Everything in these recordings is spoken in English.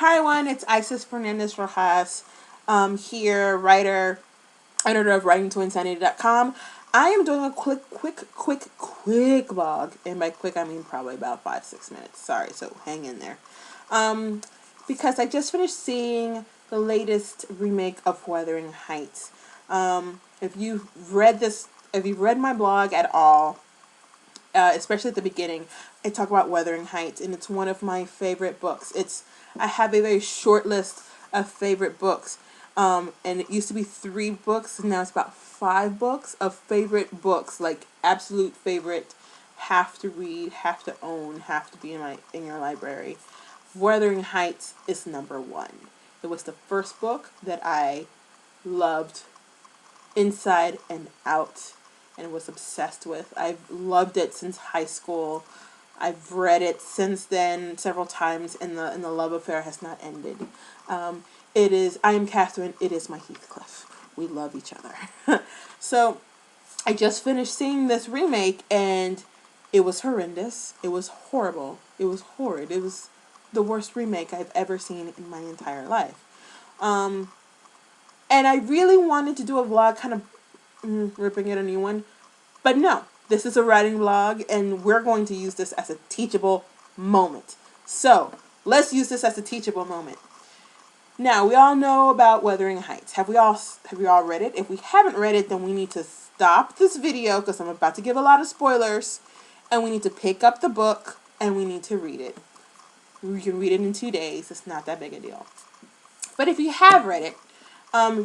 Hi everyone, it's Isis Fernandez Rojas, here, writer, editor of writingtoinsanity.com. I am doing a quick vlog, and by quick I mean probably about 5-6 minutes. Sorry, so hang in there. Because I just finished seeing the latest remake of Wuthering Heights. If you've read my blog at all, especially at the beginning, I talk about Wuthering Heights, and it's one of my favorite books. I have a very short list of favorite books, and it used to be 3 books, and now it's about 5 books of favorite books, like absolute favorite, have to read, have to own, have to be in your library. Wuthering Heights is number 1. It was the first book that I loved inside and out and was obsessed with. I've loved it since high school. I've read it since then several times, and the love affair has not ended. I am Catherine, it is my Heathcliff. We love each other. So I just finished seeing this remake, and it was horrendous. It was horrible. It was horrid. It was the worst remake I've ever seen in my entire life. And I really wanted to do a vlog kind of ripping at a new one. But no, this is a writing vlog, and we're going to use this as a teachable moment. So let's use this as a teachable moment. Now, we all know about Wuthering Heights. Have we all read it? If we haven't read it, then we need to stop this video because I'm about to give a lot of spoilers, and we need to pick up the book and we need to read it. We can read it in 2 days. It's not that big a deal. But if you have read it, let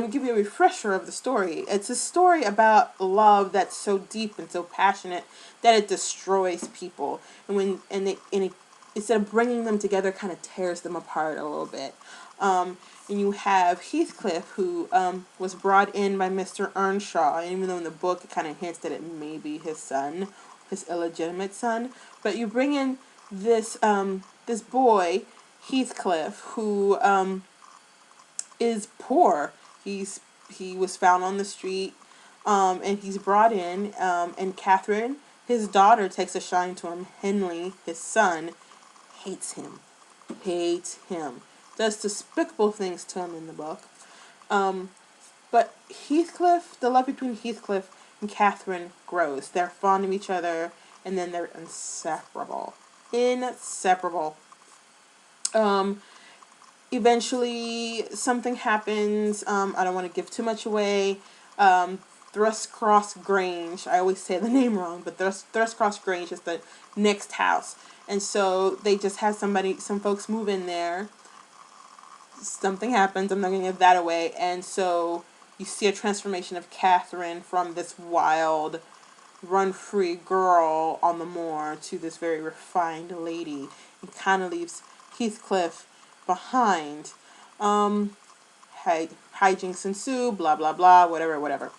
me give you a refresher of the story. It's a story about love that's so deep and so passionate that it destroys people, instead of bringing them together, kind of tears them apart a little bit. And you have Heathcliff, who was brought in by Mr. Earnshaw, and even though in the book it kind of hints that it may be his son, his illegitimate son, but you bring in this this boy, Heathcliff, who is poor. He was found on the street, and he's brought in, and Catherine, his daughter, takes a shine to him. Henley, his son, hates him, does despicable things to him in the book. But Heathcliff, the love between Heathcliff and Catherine grows. They're fond of each other, and then they're inseparable. Eventually, something happens. I don't want to give too much away. Thrushcross Grange. I always say the name wrong, but Thrushcross Grange is the next house. And so they just have some folks move in there. Something happens. I'm not going to give that away. And so you see a transformation of Catherine from this wild, run-free girl on the moor to this very refined lady. It kind of leaves Heathcliff behind. Hijinks ensue, blah blah blah, whatever.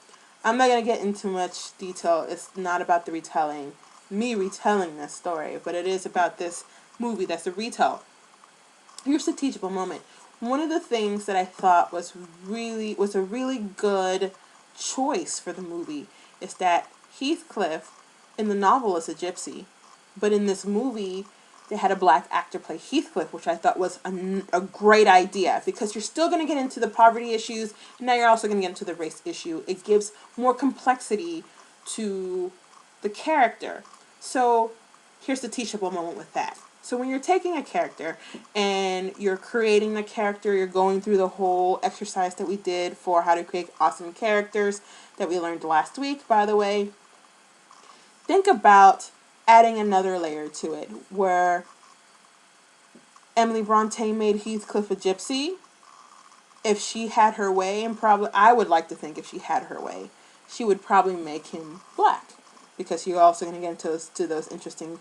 I'm not gonna get into much detail. It's not about the me retelling this story, but it is about this movie that's a retell. Here's the teachable moment. One of the things that I thought was a really good choice for the movie is that Heathcliff in the novel is a gypsy, but in this movie they had a black actor play Heathcliff, which I thought was a great idea, because you're still going to get into the poverty issues, and now you're also going to get into the race issue. It gives more complexity to the character. So here's the teachable moment with that. So when you're taking a character and you're creating the character, you're going through the whole exercise that we did for how to create awesome characters that we learned last week, by the way. Think about adding another layer to it, where Emily Bronte made Heathcliff a gypsy. If she had her way, and I would like to think if she had her way, she would probably make him black, because you're also going to get into those interesting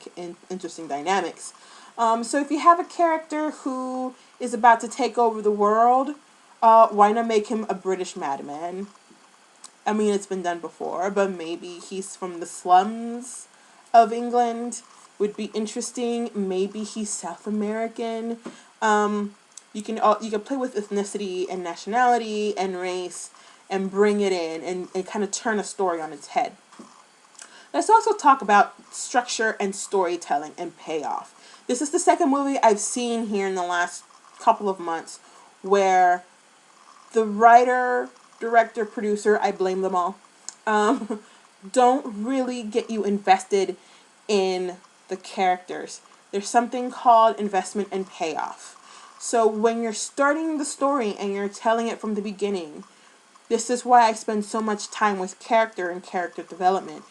dynamics. So if you have a character who is about to take over the world, why not make him a British madman? I mean, it's been done before, but maybe he's from the slums of England. Would be interesting. Maybe he's South American. You can play with ethnicity and nationality and race and bring it in and kind of turn a story on its head. Let's also talk about structure and storytelling and payoff. This is the second movie I've seen here in the last couple of months where the writer, director, producer, I blame them all, don't really get you invested in the characters. There's something called investment and payoff. So when you're starting the story and you're telling it from the beginning, this is why I spend so much time with character and character development.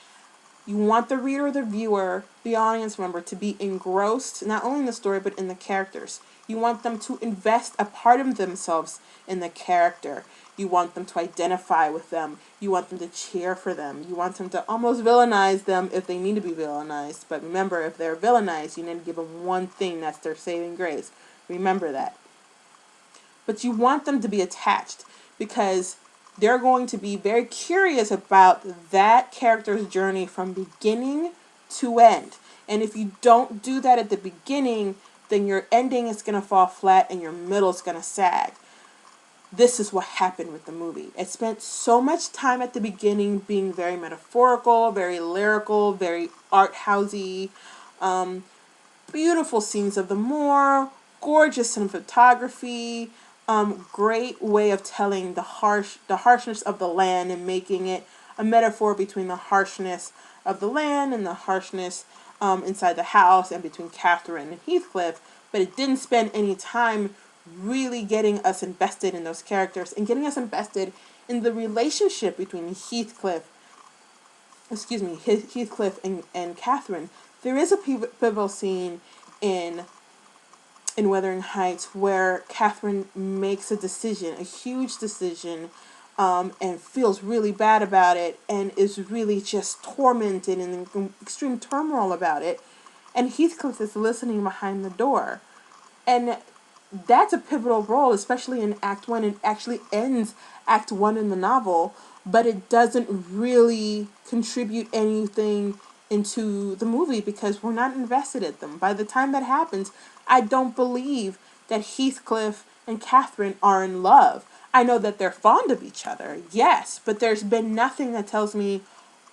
You want the reader, the viewer, the audience member to be engrossed, not only in the story, but in the characters. You want them to invest a part of themselves in the character. You want them to identify with them. You want them to cheer for them. You want them to almost villainize them if they need to be villainized. But remember, if they're villainized, you need to give them one thing, that's their saving grace. Remember that. But you want them to be attached because they're going to be very curious about that character's journey from beginning to end. And if you don't do that at the beginning, then your ending is going to fall flat and your middle is going to sag. This is what happened with the movie. It spent so much time at the beginning being very metaphorical, very lyrical, very art housey, beautiful scenes of the moor, gorgeous cinematography, great way of telling the harshness of the land and making it a metaphor between the harshness of the land and the harshness inside the house and between Catherine and Heathcliff. But it didn't spend any time really getting us invested in those characters and getting us invested in the relationship between Heathcliff and Catherine. There is a pivotal scene in Wuthering Heights where Catherine makes a decision, a huge decision, and feels really bad about it and is really just tormented and in extreme turmoil about it. And Heathcliff is listening behind the door. And that's a pivotal role, especially in Act 1. It actually ends Act 1 in the novel, but it doesn't really contribute anything into the movie because we're not invested in them. By the time that happens, I don't believe that Heathcliff and Catherine are in love. I know that they're fond of each other, yes, but there's been nothing that tells me,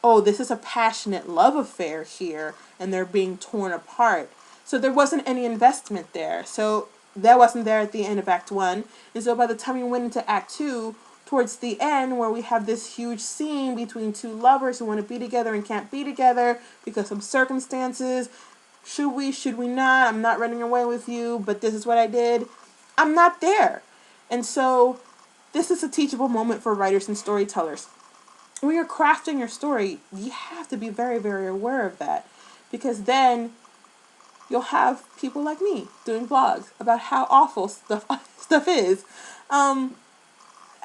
oh, this is a passionate love affair here, and they're being torn apart. So there wasn't any investment there. So that wasn't there at the end of Act 1. And so by the time we went into Act 2, towards the end, where we have this huge scene between two lovers who want to be together and can't be together because of circumstances. Should we not? I'm not running away with you, but this is what I did. I'm not there. And so this is a teachable moment for writers and storytellers. When you're crafting your story, you have to be very, very aware of that. Because then you'll have people like me doing vlogs about how awful stuff is.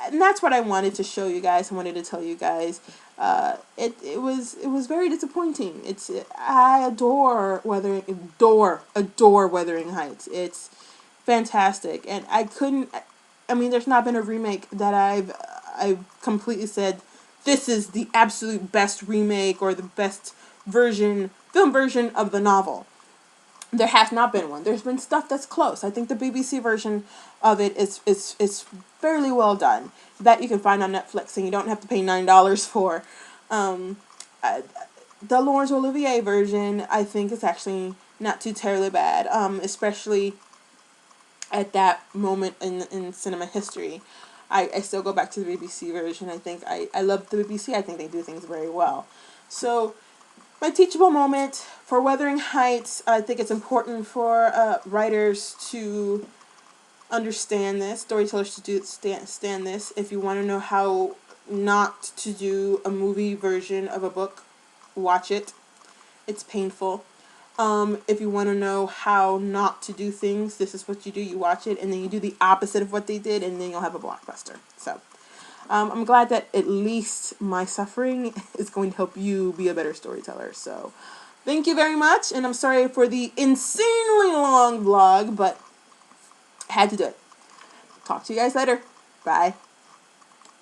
And that's what I wanted to show you guys. I wanted to tell you guys. It was very disappointing. I adore Wuthering Heights. It's fantastic, and there's not been a remake that I've completely said this is the absolute best remake or the best film version of the novel. There has not been one. There's been stuff that's close. I think the BBC version of it is fairly well done. That you can find on Netflix and you don't have to pay $9 for. The Laurence Olivier version, I think, is actually not too terribly bad, especially at that moment in cinema history. I still go back to the BBC version. I love the BBC. I think they do things very well. So my teachable moment for Wuthering Heights, I think it's important for writers to understand this, storytellers to understand this. If you want to know how not to do a movie version of a book, watch it. It's painful. If you want to know how not to do things, this is what you do. You watch it, and then you do the opposite of what they did, and then you'll have a blockbuster. So I'm glad that at least my suffering is going to help you be a better storyteller. So thank you very much, and I'm sorry for the insanely long vlog, but I had to do it. Talk to you guys later. Bye.